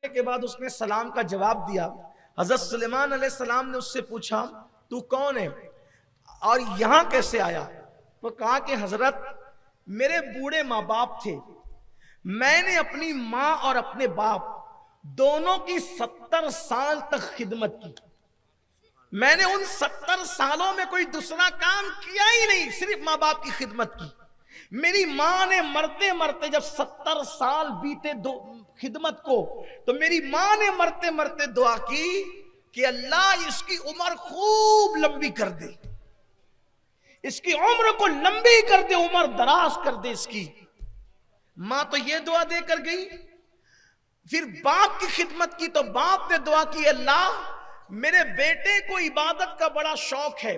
के बाद उसने सलाम का जवाब दिया। हजरत सुलेमान अलैहिस्सलाम ने उससे पूछा तू कौन है और यहां कैसे आया? तो कहा कि हजरत मेरे बूढ़े माँ बाप थे, मैंने अपनी माँ और अपने बाप दोनों की 70 साल तक खिदमत की। मैंने उन 70 सालों में कोई दूसरा काम किया ही नहीं, सिर्फ माँ बाप की खिदमत की। मेरी माँ ने मरते मरते जब 70 साल बीते दो खिदमत को, तो मेरी माँ ने मरते मरते दुआ की कि अल्लाह इसकी उम्र खूब लंबी कर दे, इसकी उम्र को लंबी कर दे, उम्र दराज कर दे इसकी। माँ तो ये दुआ देकर गई। फिर बाप की खिदमत की तो बाप ने दुआ की, अल्लाह मेरे बेटे को इबादत का बड़ा शौक है,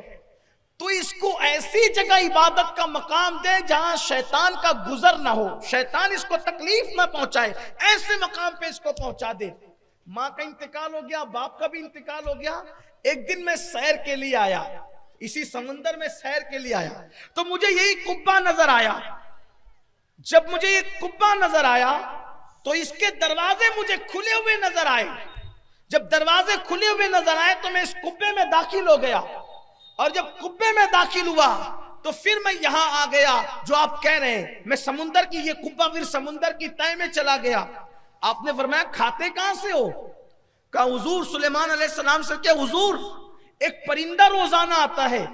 तो इसको ऐसी जगह इबादत का मकाम दे जहां शैतान का गुजर ना हो, शैतान इसको तकलीफ ना पहुंचाए, ऐसे मकाम पे इसको पहुंचा दे। माँ का इंतकाल हो गया, बाप का भी इंतकाल हो गया। एक दिन मैं सैर के लिए आया, इसी समुंदर में सैर के लिए आया, तो मुझे यही कुब्बा नजर आया। जब मुझे ये कुब्बा नजर आया तो इसके दरवाजे मुझे खुले हुए नजर आए। जब दरवाजे खुले हुए नजर आए तो मैं इस कुब्बे में दाखिल हो गया, और जब कुब्बे में दाखिल हुआ तो फिर मैं यहां आ गया जो आप कह रहे हैं। मैं समुंदर की ये कुब्बा फिर समुंदर की तय में चला गया। आपने फरमाया खाते कहां से हो? कहा हुजूर सुलेमान अलैहिस्सलाम से। क्या हुजूर? एक परिंदा रोजाना आता है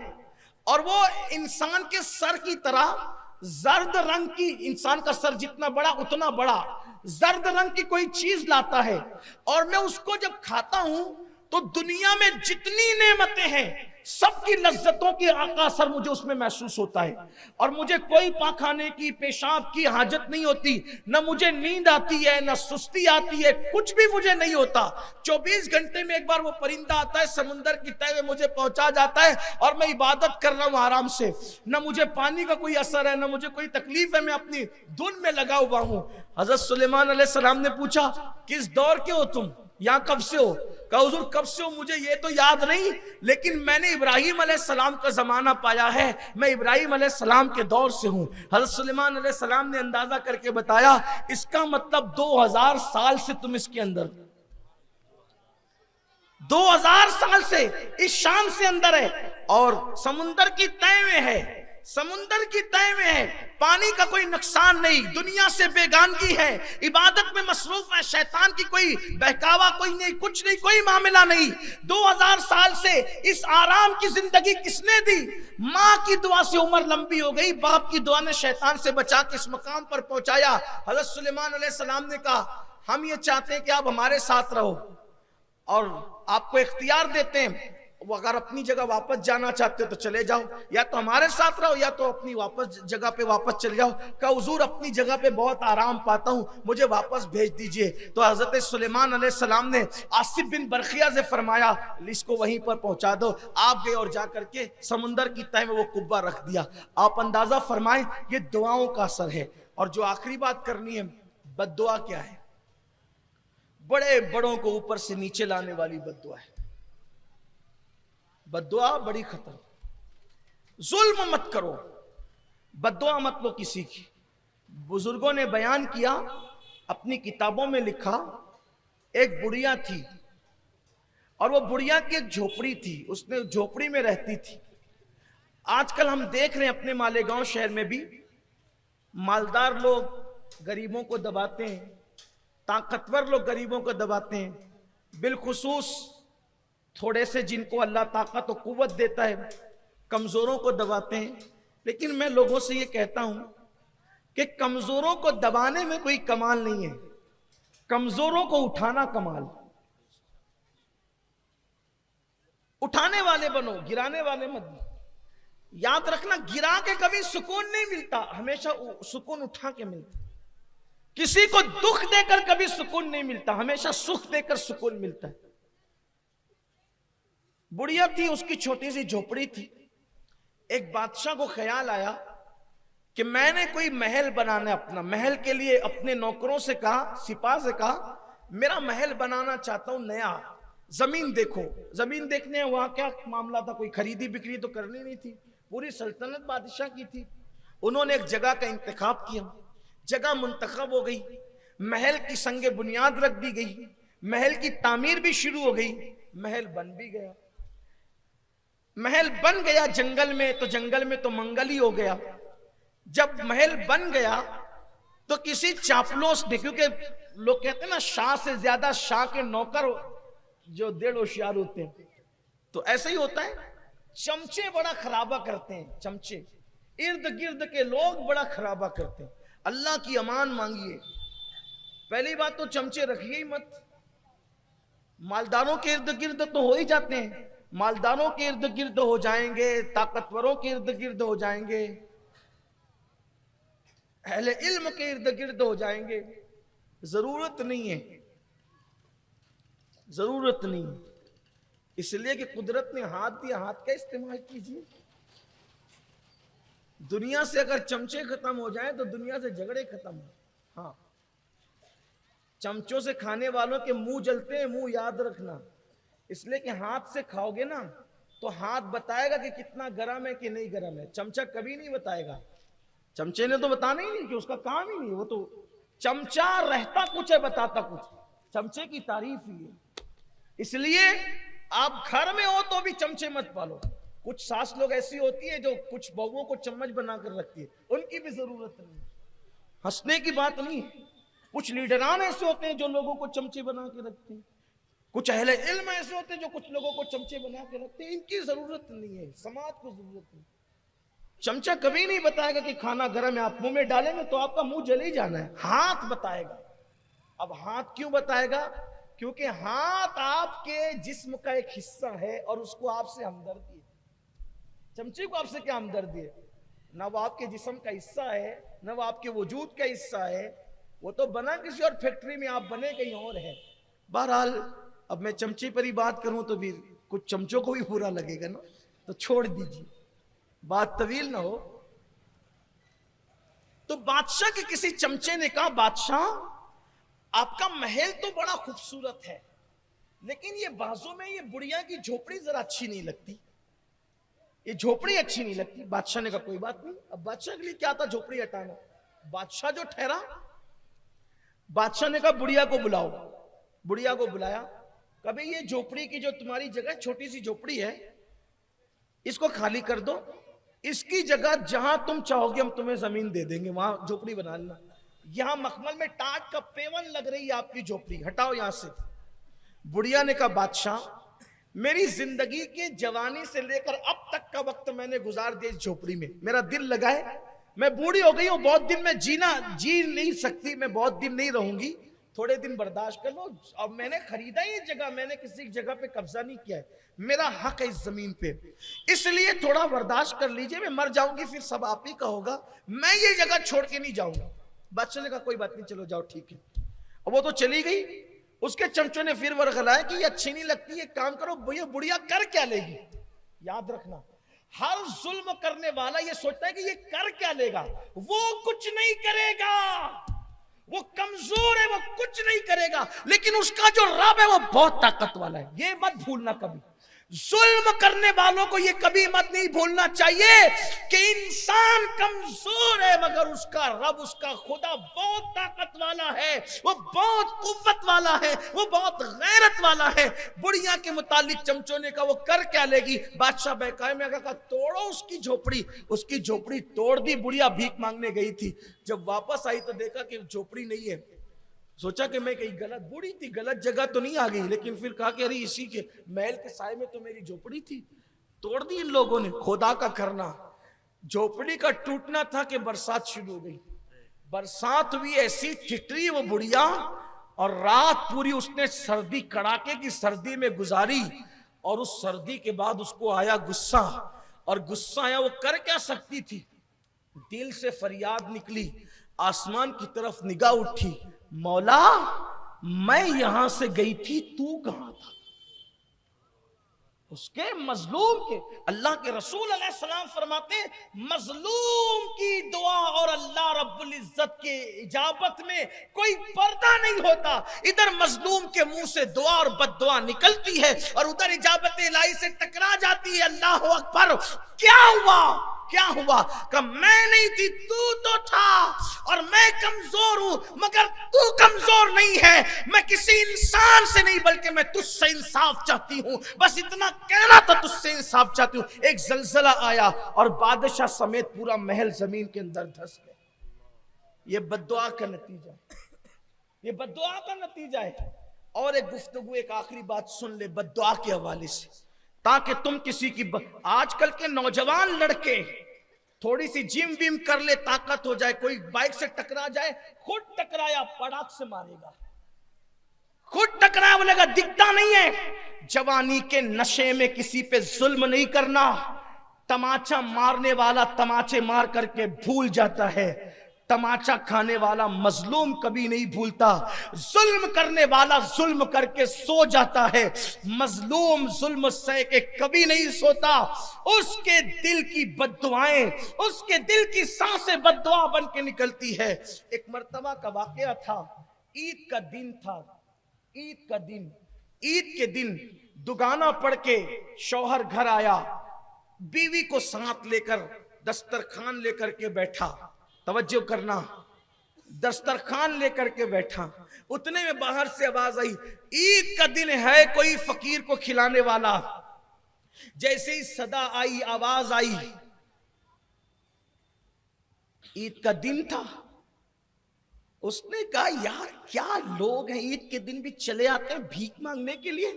और वो इंसान के सर की तरह जर्द रंग की, इंसान का सर जितना बड़ा उतना बड़ा जर्द रंग की कोई चीज लाता है, और मैं उसको जब खाता हूं तो दुनिया में जितनी नेमतें हैं सबकी लज्जतों की आका असर मुझे उसमें महसूस होता है, और मुझे कोई पाखाने की पेशाब की हाजत नहीं होती, न मुझे नींद आती है, न सुस्ती आती है, कुछ भी मुझे नहीं होता। 24 घंटे में एक बार वो परिंदा आता है, समुंदर की तह में मुझे पहुंचा जाता है, और मैं इबादत कर रहा हूं आराम से। न मुझे पानी का कोई असर है, न मुझे कोई तकलीफ है, मैं अपनी धुन में लगा हुआ हूं। हजरत सुलेमान अलैहिस्सलाम ने पूछा किस दौर के हो तुम, यहां कब से हो? कहा हुजूर कब से हो मुझे ये तो याद नहीं, लेकिन मैंने इब्राहिम अलैहिस्सलाम का जमाना पाया है, मैं इब्राहिम अलैहिस्सलाम के दौर से हूं। हजरत सुलेमान अलैहिस्सलाम ने अंदाजा करके बताया, इसका मतलब 2000 साल से तुम इसके अंदर, 2000 साल से इस शान से अंदर है, और समुंदर की तय में है, समुंदर की तय में है, पानी का कोई नुकसान नहीं, दुनिया से बेगानगी है, इबादत में मसरूफ है, शैतान की कोई बहकावा कोई नहीं, कुछ नहीं, कोई मामला नहीं। 2000 साल से इस आराम की जिंदगी किसने दी? माँ की दुआ से उम्र लंबी हो गई, बाप की दुआ ने शैतान से बचा के इस मकाम पर पहुंचाया। हजरत सुलेमान अलैहिस्सलाम ने कहा हम ये चाहते हैं कि आप हमारे साथ रहो, और आपको इख्तियार देते हैं, वो अगर अपनी जगह वापस जाना चाहते हो तो चले जाओ, या तो हमारे साथ रहो या तो अपनी वापस जगह पे वापस चले जाओ। कहा हुजूर अपनी जगह पे बहुत आराम पाता हूं, मुझे वापस भेज दीजिए। तो हजरत सुलेमान अलैहिस्सलाम ने आसिफ बिन बरखिया से फरमाया इसको वहीं पर पहुंचा दो। आप गए और जाकर के समुंदर की तह में वो कुब्बा रख दिया। आप अंदाजा फरमाएं ये दुआओं का असर है। और जो आखिरी बात करनी है, बद्दुआ क्या है? बड़े बड़ों को ऊपर से नीचे लाने वाली बद्दुआ है। बद्दुआ बड़ी खतर, जुल्म मत करो, बद्दुआ मत लो किसी की। बुजुर्गों ने बयान किया, अपनी किताबों में लिखा, एक बुढ़िया थी और वो बुढ़िया की एक झोपड़ी थी, उसने झोपड़ी में रहती थी। आजकल हम देख रहे हैं अपने मालेगांव शहर में भी मालदार लोग गरीबों को दबाते हैं, ताकतवर लोग गरीबों को दबाते हैं, बिलखुसूस थोड़े से जिनको अल्लाह ताकत और कुव्वत देता है कमजोरों को दबाते हैं। लेकिन मैं लोगों से ये कहता हूं कि कमजोरों को दबाने में कोई कमाल नहीं है, कमजोरों को उठाना कमाल। उठाने वाले बनो, गिराने वाले मत बनो। याद रखना, गिरा के कभी सुकून नहीं मिलता, हमेशा सुकून उठा के मिलता। किसी को दुख देकर कभी सुकून नहीं मिलता, हमेशा सुख देकर सुकून मिलता है। बुढ़िया थी, उसकी छोटी सी झोपड़ी थी। एक बादशाह को ख्याल आया कि मैंने कोई महल बनाना है अपना। महल के लिए अपने नौकरों से कहा, सिपाह से कहा मेरा महल बनाना चाहता हूं नया, जमीन देखो। जमीन देखने वहां क्या मामला था, कोई खरीदी बिक्री तो करनी नहीं थी, पूरी सल्तनत बादशाह की थी। उन्होंने एक जगह का इंतखाब किया, जगह मुंतखब हो गई, महल की संगे बुनियाद रख दी गई। महल की तामीर भी शुरू हो गई, महल बन भी गया। महल बन गया जंगल में, तो जंगल में तो मंगल ही हो गया। जब महल बन गया तो किसी चापलूस ने, क्योंकि लोग कहते हैं ना शाह से ज्यादा शाह के नौकर जो 1.5 होशियार होते हैं, तो ऐसे ही होता है। चमचे बड़ा खराबा करते हैं, चमचे इर्द गिर्द के लोग बड़ा खराबा करते हैं। अल्लाह की अमान मांगिए। पहली बात तो चमचे रखिए ही मत। मालदारों के इर्द गिर्द तो हो ही जाते हैं, मालदारों के इर्द गिर्द हो जाएंगे, ताकतवरों के इर्द गिर्द हो जाएंगे, अहले इल्म के इर्द गिर्द हो जाएंगे। जरूरत नहीं है, जरूरत नहीं है। इसलिए कि कुदरत ने हाथ दिया, हाथ का इस्तेमाल कीजिए। दुनिया से अगर चमचे खत्म हो जाए तो दुनिया से झगड़े खत्म हो। हाँ, चमचों से खाने वालों के मुंह जलते हैं, मुंह याद रखना। इसलिए कि हाथ से खाओगे ना तो हाथ बताएगा कि कितना गरम है कि नहीं गरम है, चमचा कभी नहीं बताएगा। चमचे ने तो बताना ही नहीं, कि उसका काम ही नहीं। वो तो चमचा रहता कुछ है, बताता कुछ, चमचे की तारीफ ही है। इसलिए आप घर में हो तो भी चमचे मत पालो। कुछ सास लोग ऐसी होती है जो कुछ बहुओं को चम्मच बनाकर रखती है, उनकी भी जरूरत नहीं, हंसने की बात नहीं है। कुछ लीडरान ऐसे होते हैं जो लोगों को चमचे बना के रखते हैं, कुछ अहले इल्म ऐसे होते हैं जो कुछ लोगों को चमचे बना के रखते हैं। इनकी जरूरत नहीं है, समाज को जरूरत नहीं। चमचा कभी नहीं बताएगा कि खाना गर्म है, आप मुंह में डालेंगे तो आपका मुंह जल ही जाना है। हाथ बताएगा। अब हाथ क्यों बताएगा? क्योंकि हाथ आपके जिस्म का एक हिस्सा है और उसको आपसे हमदर्दी है। चमचे को आपसे क्या हमदर्दी है? ना वो आपके जिस्म का हिस्सा है, ना वो आपके वजूद का हिस्सा है। वो तो बना किसी और फैक्ट्री में, आप बने कहीं और है। बहरहाल अब मैं चमचे पर ही बात करूं तो फिर कुछ चमचों को भी बुरा लगेगा ना, तो छोड़ दीजिए, बात तवील ना हो। तो बादशाह के किसी चमचे ने कहा, बादशाह आपका महल तो बड़ा खूबसूरत है, लेकिन ये बाजू में ये बुढ़िया की झोपड़ी जरा अच्छी नहीं लगती, ये झोपड़ी अच्छी नहीं लगती। बादशाह ने कहा कोई बात नहीं। अब बादशाह के लिए क्या था झोपड़ी हटाना? बादशाह जो ठहरा, बादशाह ने कहा बुढ़िया को बुलाओ। बुढ़िया को बुलाया। कभी ये झोपड़ी की जो तुम्हारी जगह छोटी सी झोपड़ी है, इसको खाली कर दो, इसकी जगह जहां तुम चाहोगे हम तुम्हें जमीन दे देंगे, वहां झोपड़ी बना लेना। यहां मखमल में टाट का पेवन लग रही है आपकी झोपड़ी, हटाओ यहां से। बुढ़िया ने कहा बादशाह मेरी जिंदगी के जवानी से लेकर अब तक का वक्त मैंने गुजार दिया इस झोपड़ी में, मेरा दिल लगा है, मैं बूढ़ी हो गई हूं, बहुत दिन में जी नहीं सकती, मैं बहुत दिन नहीं रहूंगी, थोड़े दिन बर्दाश्त कर लो। अब मैंने खरीदा ही जगह, मैंने किसी जगह पे कब्जा नहीं किया है, मेरा हक है इस जमीन पे, इसलिए थोड़ा बर्दाश्त कर लीजिए, मैं मर जाऊंगी फिर सब आप ही का होगा, मैं ये जगह छोड़ के नहीं जाऊंगा। बादशाह ने कहा कोई बात नहीं, चलो जाओ ठीक है। अब वो तो चली गई। उसके चमचों ने फिर वर्गलाया कि ये अच्छी नहीं लगती, ये काम करो, भैया बुढ़िया कर क्या लेगी? याद रखना, हर जुल्म करने वाला ये सोचता है कि ये कर क्या लेगा। वो कुछ नहीं करेगा, वो कमजोर है, वो कुछ नहीं करेगा, लेकिन उसका जो रब है वो बहुत ताकत वाला है। ये मत भूलना कभी। जुल्म करने वालों को ये कभी मत नहीं भूलना चाहिए कि इंसान कमजोर है, मगर उसका रब, उसका खुदा बहुत ताकत वाला है, वो बहुत कुव्वत वाला है, वो बहुत गैरत वाला है। बुढ़िया के मुतालिक चमचों ने कहा वो कर क्या लेगी? बादशाह बहकाए में कहा तोड़ो उसकी झोपड़ी। उसकी झोपड़ी तोड़ दी। बुढ़िया भीख मांगने गई थी, जब वापस आई तो देखा कि झोपड़ी नहीं है। सोचा कि मैं कहीं गलत, बूढ़ी थी, गलत जगह तो नहीं आ गई, लेकिन फिर कहा कि अरे इसी के महल के साए में तो मेरी झोपड़ी थी। तोड़ दी इन लोगों ने। खुदा का करना, झोपड़ी का टूटना था कि बरसात शुरू हो गई। बरसात हुई, ऐसी ठिठरी वो बुढ़िया, और रात पूरी उसने सर्दी, कड़ाके की सर्दी में गुजारी। और उस सर्दी के बाद उसको आया गुस्सा, और गुस्सा आया, वो कर क्या सकती थी? दिल से फरियाद निकली, आसमान की तरफ निगाह उठी, मौला मैं यहां से गई थी, तू कहां था? उसके मजलूम के, अल्लाह के रसूल अलैहिस्सलाम फरमाते हैं मजलूम की दुआ और अल्लाह रब्बुल इज्जत के इजाबत में कोई पर्दा नहीं होता। इधर मजलूम के मुंह से दुआ और बद्दुआ निकलती है और उधर इजाबत इलाही से टकरा जाती है। अल्लाह अकबर, क्या हुआ? क्या हुआ? कि मैं नहीं थी, तू तो था, और मैं कमजोर हूं मगर तू कमजोर नहीं है। मैं किसी इंसान से नहीं बल्कि मैं तुझसे इंसाफ चाहती हूं, बस इतना कहना था, तुझसे इंसाफ चाहती हूं। एक जलजला आया और बादशाह समेत पूरा महल जमीन के अंदर धंस गया। ये बद्दुआ का नतीजा, ये बद्दुआ का नतीजा है। और एक गुफ्तगू, एक आखिरी बात सुन ले बद्दुआ के हवाले से, ताकि तुम किसी की आजकल के नौजवान लड़के थोड़ी सी जिम विम कर ले, ताकत हो जाए, कोई बाइक से टकरा जाए, खुद टकराया पड़ाक से मारेगा, खुद टकराया बोलेगा दिखता नहीं है। जवानी के नशे में किसी पे जुल्म नहीं करना। तमाचा मारने वाला तमाचे मार करके भूल जाता है, तमाचा खाने वाला मजलूम कभी नहीं भूलता। जुल्म करने वाला जुल्म करके सो जाता है, मजलूम जुल्म सह के कभी नहीं सोता। उसके दिल की बद्दुआएं, उसके दिल की सांसें बद्दुआ बन के निकलती है। एक मर्तबा का वाकया था, ईद का दिन था, ईद का दिन, ईद के दिन दुगाना पढ़ के शौहर घर आया, बीवी को साथ लेकर दस्तरखान लेकर के बैठा। तवज्जो करना, दस्तरखान लेकर के बैठा। उतने में बाहर से आवाज आई, ईद का दिन है, कोई फकीर को खिलाने वाला। जैसे ही सदा आई, आवाज आई, ईद का दिन था। उसने कहा यार क्या लोग हैं, ईद के दिन भी चले आते हैं भीख मांगने के लिए।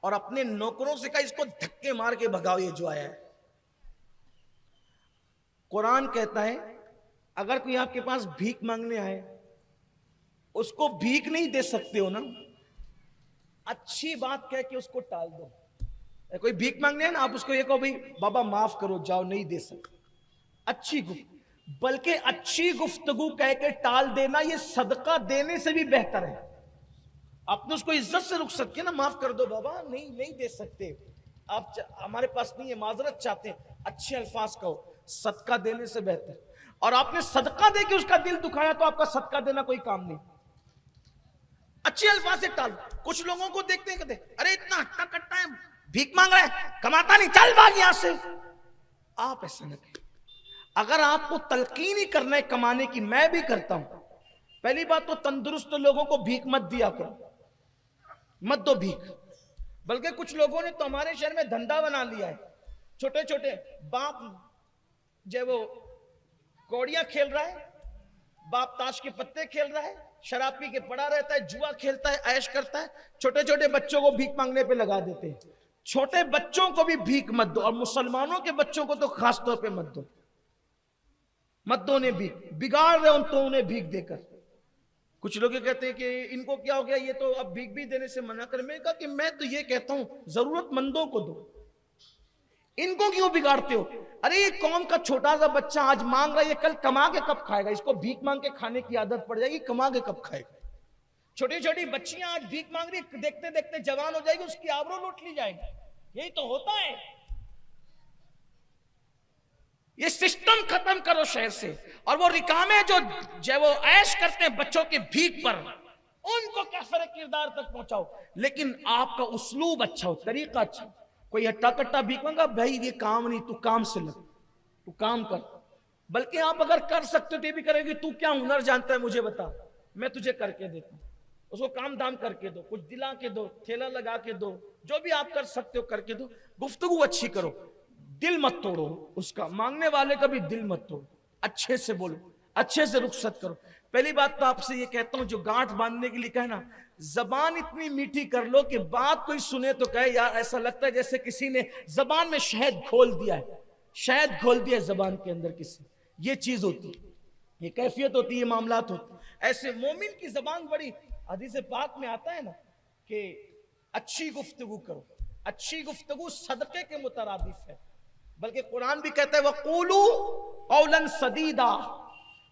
और अपने नौकरों से कहा इसको धक्के मार के भगाओ, ये जो आया है। कुरान कहता है अगर कोई आपके पास भीख मांगने आए, उसको भीख नहीं दे सकते हो ना, अच्छी बात कह के उसको टाल दो। कोई भीख मांगने है ना, आप उसको ये कहो भाई बाबा माफ करो, जाओ, नहीं दे सकते, अच्छी गुफ्तगू। बल्कि अच्छी गुफ्तगू कह के टाल देना ये सदका देने से भी बेहतर है। आपने उसको इज्जत से रुखसत किया ना, माफ कर दो बाबा, नहीं दे सकते, आप हमारे पास नहीं है, माजरत चाहते हैं, अच्छे अल्फाज कहो, सदका देने से बेहतर। और आपने सदका दे के उसका दिल दुखाया तो आपका सदका देना कोई काम नहीं। अच्छे अल्फाज से टाल। कुछ लोगों को देखते हैं, कहते अरे इतना हट्टा कट्टा है, भीख मांग रहा है, कमाता नहीं, चल भाग यहां से। आप ऐसा न करें। अगर आपको तलकीन ही करना है कमाने की, मैं भी करता हूं। पहली बात तो तंदुरुस्त लोगों को भीख मत दिया करो, मत दो भीख। बल्कि कुछ लोगों ने तो हमारे शहर में धंधा बना लिया है, छोटे छोटे बाप जो वो कौड़ियां खेल रहा है, बाप ताश के पत्ते खेल रहा है, शराब पी के पड़ा रहता है, जुआ खेलता है, ऐश करता है, छोटे छोटे बच्चों को भीख मांगने पे लगा देते हैं। छोटे बच्चों को भी भीख मत दो, और मुसलमानों के बच्चों को तो खास तौर पे मत दो, मत दो उन्हें भीख, बिगाड़ रहे हो तो उन्हें भीख देकर। कुछ लोग कहते हैं कि इनको क्या हो गया, ये तो अब भीख भी देने से मना कर। मैं कहा कि मैं तो ये कहता हूं जरूरतमंदों को दो, इनको क्यों बिगाड़ते हो? अरे ये कौम का छोटा सा बच्चा आज मांग रहा है, ये कल कमा के कब खाएगा? इसको भीख मांग के खाने की आदत पड़ जाएगी, कमा के कब खाएगा? छोटी छोटी बच्चियां आज भीख मांग रही, देखते देखते जवान हो जाएगी, उसकी आबरू लूट ली जाएगी। यही तो होता है। ये सिस्टम खत्म करो शहर से। और वो रिकामे जो वो ऐश करते हैं बच्चों के भीख पर, उनको कैफरे किरदार तक पहुंचाओ। लेकिन आपका उस्लूब अच्छा हो, तरीका अच्छा हो। कोई हट्टा कट्टा भीख मांगा, भाई ये काम नहीं, तू काम से लग, तू काम कर। बल्कि आप अगर कर सकते हो तो ये भी करेगी, तू क्या हुनर जानता है मुझे बता, मैं तुझे करके देता हूं। उसको काम दाम करके दो, कुछ दिला के दो, ठेला लगा के दो, जो भी आप कर सकते हो करके दो। गुफ्तगू अच्छी करो, दिल मत तोड़ो उसका, मांगने वाले का भी दिल मत तोड़ो, अच्छे से बोलो, अच्छे से रुखसत करो। पहली बात तो आपसे ये कहता हूं, जो गांठ बांधने के लिए कहे ना, जबान इतनी मीठी कर लो कि बात कोई सुने तो कहे यार ऐसा लगता है जैसे किसी ने जबान में शहद घोल दिया है, शहद घोल दिया जबान के अंदर किसी। ये चीज होती है, ये कैफियत होती है, ये मामलात होती है। ऐसे मोमिन की जबान बड़ी, हदीस पाक में आता है ना कि अच्छी गुफ्तगू करो। अच्छी गुफ्तगू सदके के मुतरादिफ है। बल्कि कुरान भी कहता है वक़ूलू कौलन सदीदा,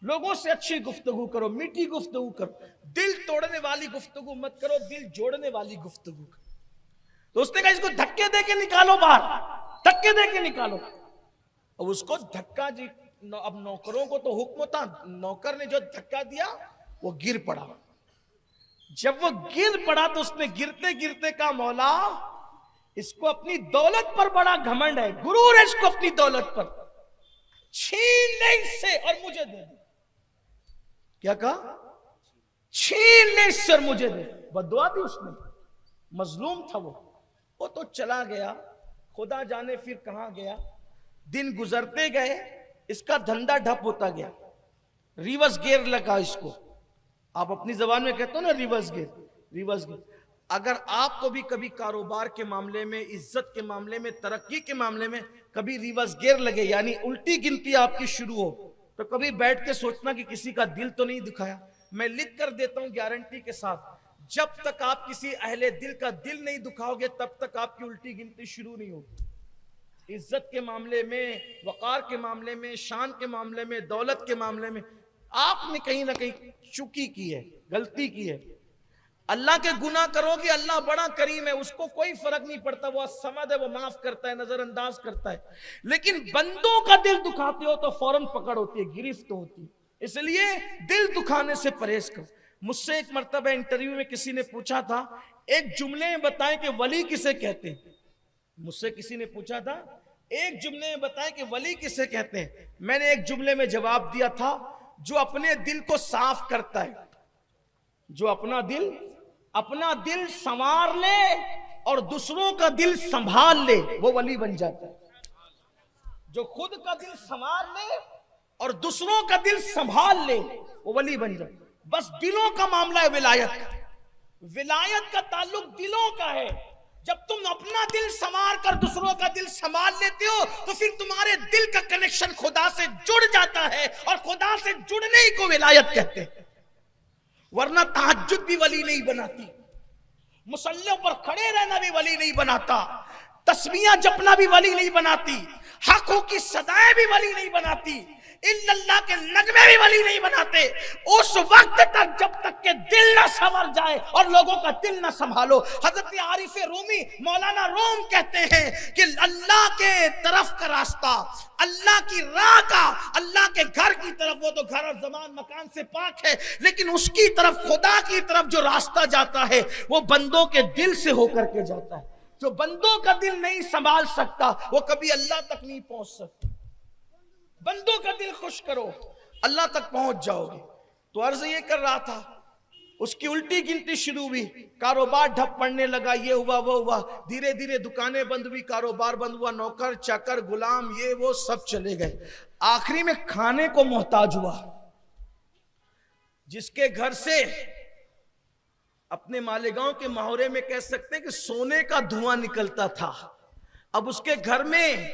लोगों से अच्छी गुफ्तगू करो, मीठी गुफ्तगू करो, दिल तोड़ने वाली गुफ्तगू मत करो, दिल जोड़ने वाली गुफ्तगू करो। तो उसने कहा इसको धक्के दे के निकालो बाहर, धक्के दे के निकालो। अब उसको धक्का जी, अब नौकरों को तो हुक्म था, नौकर ने जो धक्का दिया वो गिर पड़ा। जब वो गिर पड़ा तो उसने गिरते गिरते कहा मौला इसको अपनी दौलत पर बड़ा घमंड है, गुरूर है इसको अपनी दौलत पर, छीन ले इससे और मुझे दे दे। क्या कहा? छीन ले इससे और मुझे दे। बद्दुआ दी उसने, मजलूम था वो तो चला गया, खुदा जाने फिर कहां गया। दिन गुजरते गए, इसका धंधा ठप होता गया, रिवर्स गियर लगा इसको। आप अपनी जबान में कहते हो ना रिवर्स गियर, रिवर्स गियर। अगर आपको भी कभी कारोबार के मामले में, इज्जत के मामले में, तरक्की के मामले में कभी रिवर्स गियर लगे, यानी उल्टी गिनती आपकी शुरू हो, तो कभी बैठ के सोचना कि किसी का दिल तो नहीं दुखाया। मैं लिख कर देता हूं गारंटी के साथ, जब तक आप किसी अहले दिल का दिल नहीं दुखाओगे तब तक आपकी उल्टी गिनती शुरू नहीं होगी। इज्जत के मामले में, वकार के मामले में, शान के मामले में, दौलत के मामले में आपने कहीं ना कहीं चूकी की है, गलती की है। अल्लाह के गुनाह करोगे, अल्लाह बड़ा करीम है, उसको कोई फर्क नहीं पड़ता, वो समद है, वो माफ करता है, नजरअंदाज करता है। लेकिन बंदों का दिल दुखाते हो तो फौरन पकड़ होती है, गिरफ्त होती है। इसलिए दिल दुखाने से परहेज करो। मुझसे एक मर्तबा इंटरव्यू में किसी ने पूछा था, एक जुमले में बताएं कि वली किसे कहते हैं। मुझसे किसी ने पूछा था, एक जुमले में बताएं कि वली किसे कहते हैं। मैंने एक जुमले में जवाब दिया था, जो अपने दिल को साफ करता है, जो अपना दिल संवार ले और दूसरों का दिल संभाल ले, वो वली बन जाता है। जो खुद का दिल संवार ले और दूसरों का दिल संभाल ले, वो वली बन जाता है। बस दिलों का मामला है विलायत का। विलायत का ताल्लुक दिलों का है। जब तुम अपना दिल संवार कर दूसरों का दिल संभाल लेते हो तो फिर तुम्हारे दिल का कनेक्शन खुदा से जुड़ जाता है, और खुदा से जुड़ने ही को विलायत कहते हैं। वरना तहज्जुद भी वली नहीं बनाती, मुसल्ले पर खड़े रहना भी वली नहीं बनाता, तस्बीहां जपना भी वली नहीं बनाती, हकों की सदाएं भी वली नहीं बनाती, इल्लल्लाह के नगमे भी वली नहीं बनाते। उस वक्त तक जब तक के दिल ना संवर जाए और लोगों का दिल ना संभालो। हजरत आरिफ रूमी मौलाना रूम कहते हैं कि अल्लाह के तरफ का रास्ता, अल्लाह की राह का, अल्लाह के घर की तरफ, वो तो घर और जमान मकान से पाक है, लेकिन उसकी तरफ, खुदा की तरफ जो रास्ता जाता है वो बंदों के दिल से होकर के जाता है। जो बंदों का दिल नहीं संभाल सकता वो कभी अल्लाह तक नहीं पहुंच सकता। बंदों का दिल खुश करो, अल्लाह तक पहुंच जाओगे। तो अर्ज ये कर रहा था, उसकी उल्टी गिनती शुरू हुई, कारोबार ठप पड़ने लगा, ये हुआ वो हुआ, धीरे धीरे दुकानें बंद हुई, कारोबार बंद हुआ, नौकर चाकर गुलाम ये वो सब चले गए। आखिरी में खाने को मोहताज हुआ। जिसके घर से अपने मालेगांव के माहौरे में कह सकते हैं कि सोने का धुआं निकलता था, अब उसके घर में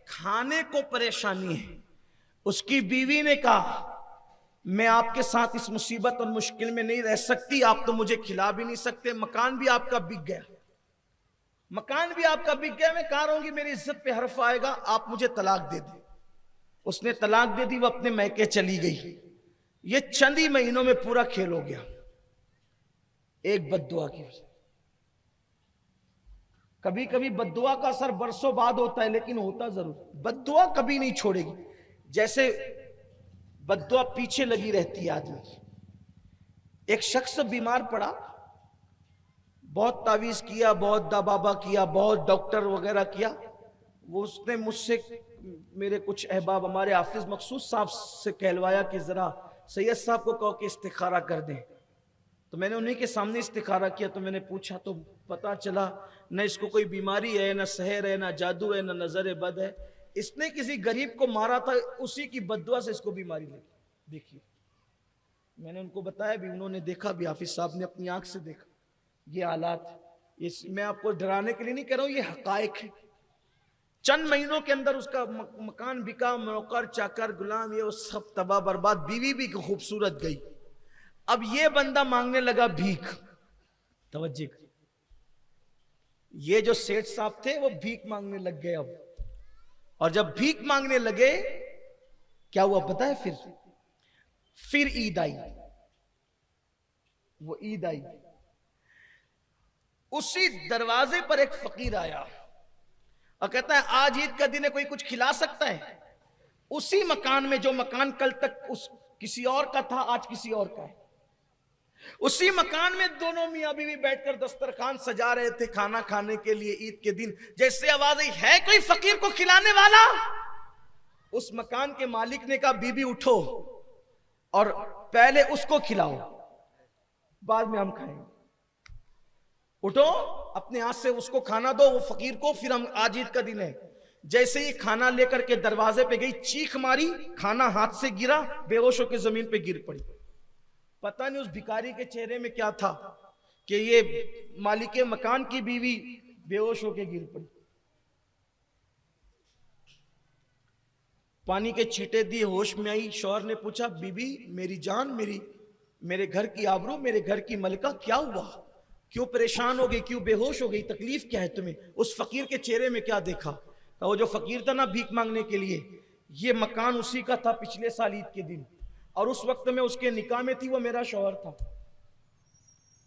खाने को परेशानी है। उसकी बीवी ने कहा, मैं आपके साथ इस मुसीबत और मुश्किल में नहीं रह सकती, आप तो मुझे खिला भी नहीं सकते, मकान भी आपका बिक गया, मकान भी आपका बिक गया, मैं कहाँ रहूंगी, मेरी इज्जत पे हर्फ आएगा, आप मुझे तलाक दे दे। उसने तलाक दे दी, वो अपने मैके चली गई। ये चंद ही महीनों में पूरा खेल हो गया, एक बद्दुआ की वजह। कभी कभी बद्दुआ का असर बरसों बाद होता है, लेकिन होता जरूर। बद्दुआ कभी नहीं छोड़ेगी, जैसे बद्दुआ पीछे लगी रहती है आदमी की। एक शख्स बीमार पड़ा, बहुत तावीज किया, बहुत दाबाबा किया, बहुत डॉक्टर वगैरह किया। वो उसने मुझसे, मेरे कुछ अहबाब हमारे हाफिज मकसूद साहब से कहलवाया कि जरा सैयद साहब को कहो कि इस्तिखारा कर दें। तो मैंने उन्हीं के सामने इस्तिखारा किया। तो मैंने पूछा तो पता चला न इसको कोई बीमारी है, न सहर है, न जादू है, न नजर बद है। इसने किसी गरीब को मारा था, उसी की बद्दुआ से इसको बीमारी लगी। देखिए, मैंने उनको बताया भी, उन्होंने देखा भी, हाफिज साहब ने अपनी आंख से देखा। ये हालात, मैं आपको डराने के लिए नहीं कह रहा हूं, ये हकायक है। चंद महीनों के अंदर उसका मकान बिका, नौकर चाकर गुलाम ये वो सब तबाह बर्बाद, बीवी भी खूबसूरत गई। अब ये बंदा मांगने लगा भीख। तवज्जो, ये जो सेठ साहब थे वो भीख मांगने लग गए अब। और जब भीख मांगने लगे, क्या हुआ पता है? फिर ईद आई। वो ईद आई, उसी दरवाजे पर एक फकीर आया और कहता है, आज ईद का दिन है, कोई कुछ खिला सकता है? उसी मकान में, जो मकान कल तक किसी और का था, आज किसी और का है। उसी मकान में दोनों मियां बीवी बैठकर दस्तरखान सजा रहे थे खाना खाने के लिए ईद के दिन। जैसे आवाज आई, है कोई फकीर को खिलाने वाला? उस मकान के मालिक ने कहा बीबी उठो और पहले उसको खिलाओ, बाद में हम खाएंगे। उठो, अपने हाथ से उसको खाना दो, वो फकीर को, फिर हम, आज ईद का दिन है। जैसे ही खाना लेकर के दरवाजे पे गई, चीख मारी, खाना हाथ से गिरा, बेहोश होकर जमीन पे गिर पड़ी। पता नहीं उस भिखारी के चेहरे में क्या था कि ये मालिक मकान की बीवी बेहोश होकर गिर पड़ी। पानी के छींटे दिए, होश में आई। शौहर ने पूछा, बीबी मेरी जान, मेरे घर की आबरू, मेरे घर की मलका, क्या हुआ, क्यों परेशान हो गई, क्यों बेहोश हो गई, तकलीफ क्या है तुम्हें? उस फकीर के चेहरे में क्या देखा? वो जो फकीर था ना भीख मांगने के लिए, ये मकान उसी का था पिछले साल ईद के दिन, और उस वक्त में उसके निकाह में थी, वो मेरा शौहर था।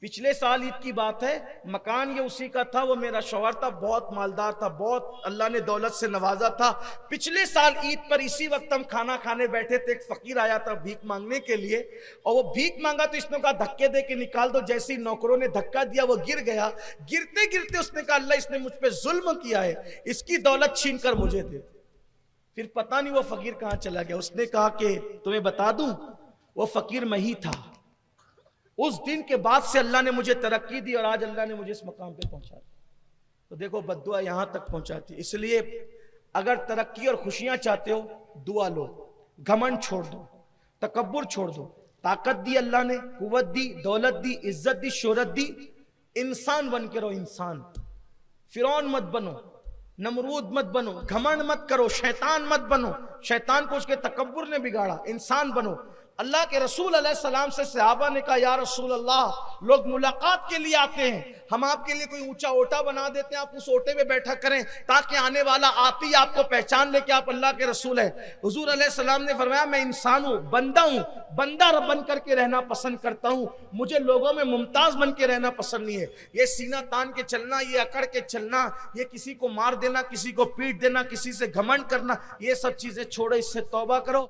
पिछले साल ईद की बात है, मकान ये उसी का था, वो मेरा शौहर था, बहुत मालदार था, बहुत अल्लाह ने दौलत से नवाजा था। पिछले साल ईद पर इसी वक्त हम खाना खाने बैठे थे, एक फकीर आया था भीख मांगने के लिए, और वो भीख मांगा तो इसने कहा धक्के दे के निकाल दो। जैसे ही नौकरों ने धक्का दिया वो गिर गया। गिरते गिरते उसने कहा, अल्लाह इसने मुझ पर जुल्म किया है, इसकी दौलत छीन कर मुझे दे। फिर पता नहीं वो फकीर कहाँ चला गया। उसने कहा कि तुम्हें बता दूं, वो फकीर मैं ही था। उस दिन के बाद से अल्लाह ने मुझे तरक्की दी और आज अल्लाह ने मुझे इस मकाम पे पहुंचा। तो देखो बद्दुआ यहां तक पहुंचाती। इसलिए अगर तरक्की और खुशियां चाहते हो, दुआ लो, घमंड छोड़ दो, तकब्बुर छोड़ दो। ताकत दी अल्लाह ने, कुव्वत दी, दौलत दी, इज्जत दी, शोहरत दी, इंसान बन के रहो। इंसान, फिरौन मत बनो, नमरूद मत बनो, घमंड मत करो, शैतान मत बनो। शैतान को उसके तकब्बुर ने बिगाड़ा। इंसान बनो। अल्लाह के रसूल अलैहिस्सलाम से सहाबा ने कहा, या रसूल अल्लाह, लोग मुलाकात के लिए आते हैं, हम आपके लिए कोई ऊंचा ओटा बना देते हैं, आप उस ओटे पे बैठा करें ताकि आने वाला आती आपको पहचान ले कि आप अल्लाह के रसूल हैं। हुजूर अलैहिस्सलाम ने फरमाया, मैं इंसान हूं, बंदा हूं, बंदा बन करके रहना पसंद करता हूं, मुझे लोगों में मुमताज बन के रहना पसंद नहीं है। ये सीना तान के चलना, ये अकड़ के चलना, ये किसी को मार देना, किसी को पीट देना, किसी से घमंड करना, ये सब चीजें छोड़ो, इससे तौबा करो।